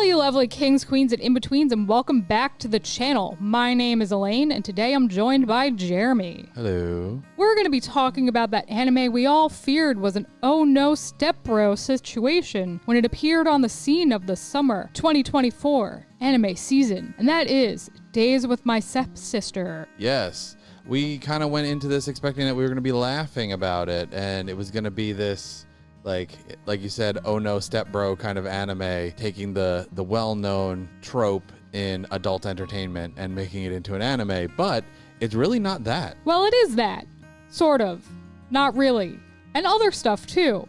Hello, you lovely kings, queens, and in-betweens, and welcome back to the channel. My name is Elaine, and today I'm joined by Jeremy. Hello. We're going to be talking about that anime we all feared was an oh no stepbro situation when it appeared on the scene of the summer 2024 anime season, and that is Days with My Stepsister. Yes. We kind of went into this expecting that we were going to be laughing about it, and it was going to be this, like you said, oh no stepbro kind of anime, taking the well-known trope in adult entertainment and making it into an anime, but it's really not that. Well, it is that. Sort of. Not really. And other stuff, too.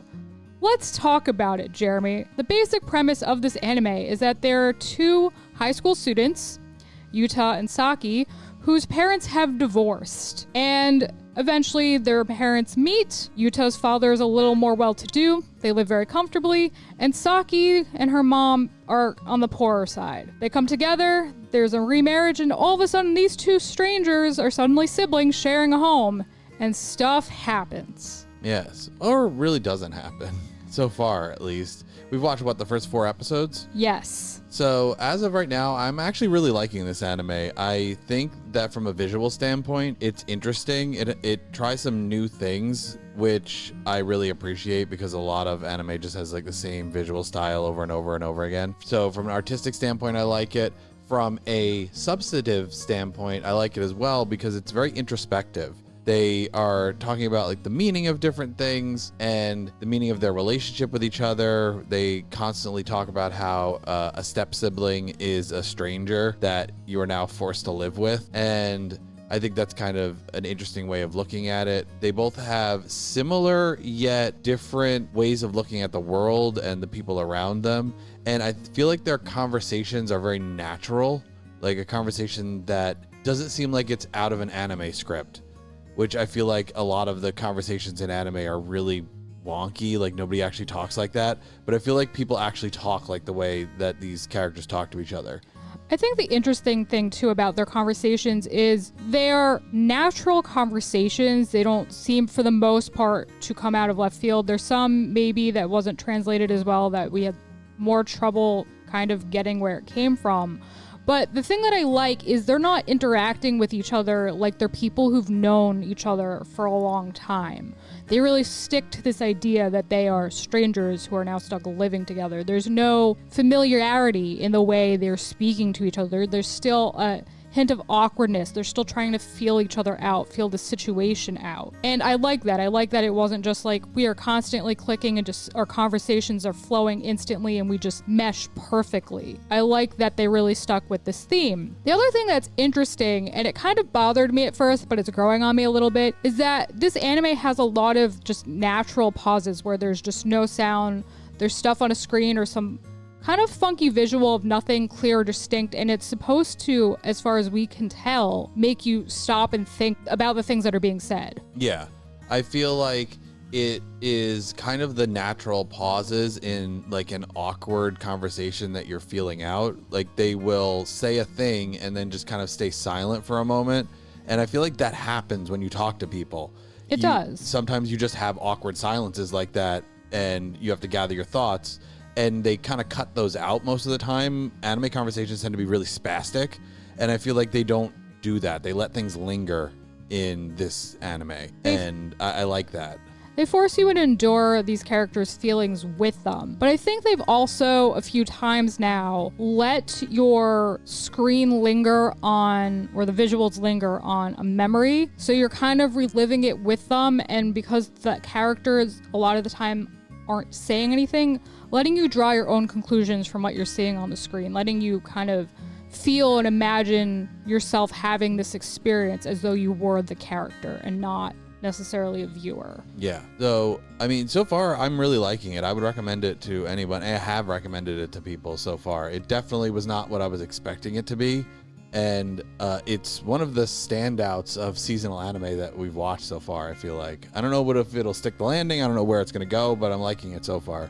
Let's talk about it, Jeremy. The basic premise of this anime is that there are two high school students, Yuta and Saki, whose parents have divorced. And eventually their parents meet. Yuta's father is a little more well-to-do. They live very comfortably. And Saki and her mom are on the poorer side. They come together, there's a remarriage, and all of a sudden these two strangers are suddenly siblings sharing a home. And stuff happens. Yes. Or really doesn't happen. So far, at least. We've watched, the first 4 episodes? Yes. So, as of right now, I'm actually really liking this anime. I think that from a visual standpoint, it's interesting. It tries some new things, which I really appreciate because a lot of anime just has like the same visual style over and over and over again. So, from an artistic standpoint, I like it. From a substantive standpoint, I like it as well because it's very introspective. They are talking about like the meaning of different things and the meaning of their relationship with each other. They constantly talk about how a step sibling is a stranger that you are now forced to live with. And I think that's kind of an interesting way of looking at it. They both have similar yet different ways of looking at the world and the people around them. And I feel like their conversations are very natural, like a conversation that doesn't seem like it's out of an anime script, which I feel like a lot of the conversations in anime are really wonky, like nobody actually talks like that. But I feel like people actually talk like the way that these characters talk to each other. I think the interesting thing too about their conversations is they're natural conversations. They don't seem for the most part to come out of left field. There's some maybe that wasn't translated as well that we had more trouble kind of getting where it came from. But the thing that I like is they're not interacting with each other like they're people who've known each other for a long time. They really stick to this idea that they are strangers who are now stuck living together. There's no familiarity in the way they're speaking to each other. There's still a hint of awkwardness. They're still trying to feel each other out, feel the situation out. And I like that. I like that it wasn't just like we are constantly clicking and just our conversations are flowing instantly and we just mesh perfectly. I like that they really stuck with this theme. The other thing that's interesting, and it kind of bothered me at first, but it's growing on me a little bit, is that this anime has a lot of just natural pauses where there's just no sound, there's stuff on a screen or some kind of funky visual of nothing clear or distinct, and it's supposed to, as far as we can tell, make you stop and think about the things that are being said. Yeah, I feel like it is kind of the natural pauses in like an awkward conversation that you're feeling out. Like they will say a thing and then just kind of stay silent for a moment, and I feel like that happens when you talk to people. It does. Sometimes you just have awkward silences like that, and you have to gather your thoughts. And they kind of cut those out most of the time. Anime conversations tend to be really spastic, and I feel like they don't do that. They let things linger in this anime, and I like that. They force you to endure these characters' feelings with them. But I think they've also, a few times now, let your screen linger on, or the visuals linger on a memory. So you're kind of reliving it with them, and because the characters, a lot of the time, aren't saying anything, letting you draw your own conclusions from what you're seeing on the screen, letting you kind of feel and imagine yourself having this experience as though you were the character and not necessarily a viewer. Yeah. So, I mean, so far, I'm really liking it. I would recommend it to anyone. I have recommended it to people so far. It definitely was not what I was expecting it to be. And it's one of the standouts of seasonal anime that we've watched so far, I feel like. I don't know if it'll stick the landing. I don't know where it's going to go, but I'm liking it so far.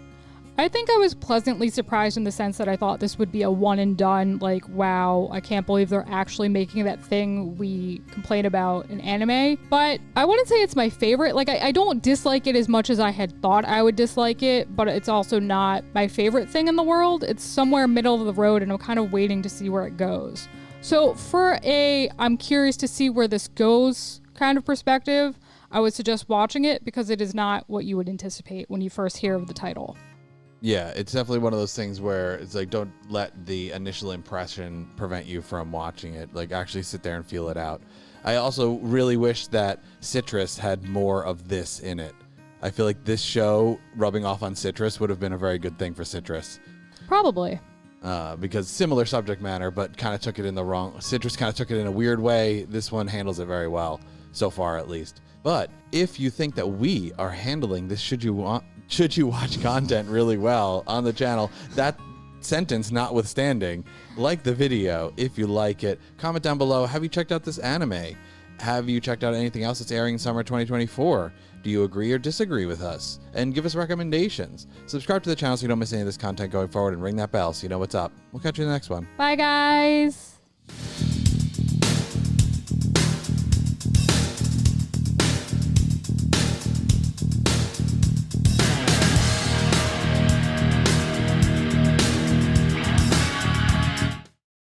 I think I was pleasantly surprised in the sense that I thought this would be a one and done, like, wow, I can't believe they're actually making that thing we complain about in anime. But I wouldn't say it's my favorite. Like, I don't dislike it as much as I had thought I would dislike it, but it's also not my favorite thing in the world. It's somewhere middle of the road, and I'm kind of waiting to see where it goes. So for I'm curious to see where this goes kind of perspective, I would suggest watching it because it is not what you would anticipate when you first hear of the title. Yeah, it's definitely one of those things where it's like, don't let the initial impression prevent you from watching it. Like, actually sit there and feel it out. I also really wish that Citrus had more of this in it. I feel like this show rubbing off on Citrus would have been a very good thing for Citrus. Probably. Because similar subject matter, but kind of took it in the wrong... Citrus kind of took it in a weird way. This one handles it very well, so far at least. But if you think that we are handling this should you watch content really well on the channel, that sentence notwithstanding, like the video if you like it. Comment down below, have you checked out this anime? Have you checked out anything else that's airing in summer 2024? Do you agree or disagree with us? And give us recommendations. Subscribe to the channel so you don't miss any of this content going forward, and ring that bell so you know what's up. We'll catch you in the next one. Bye, guys.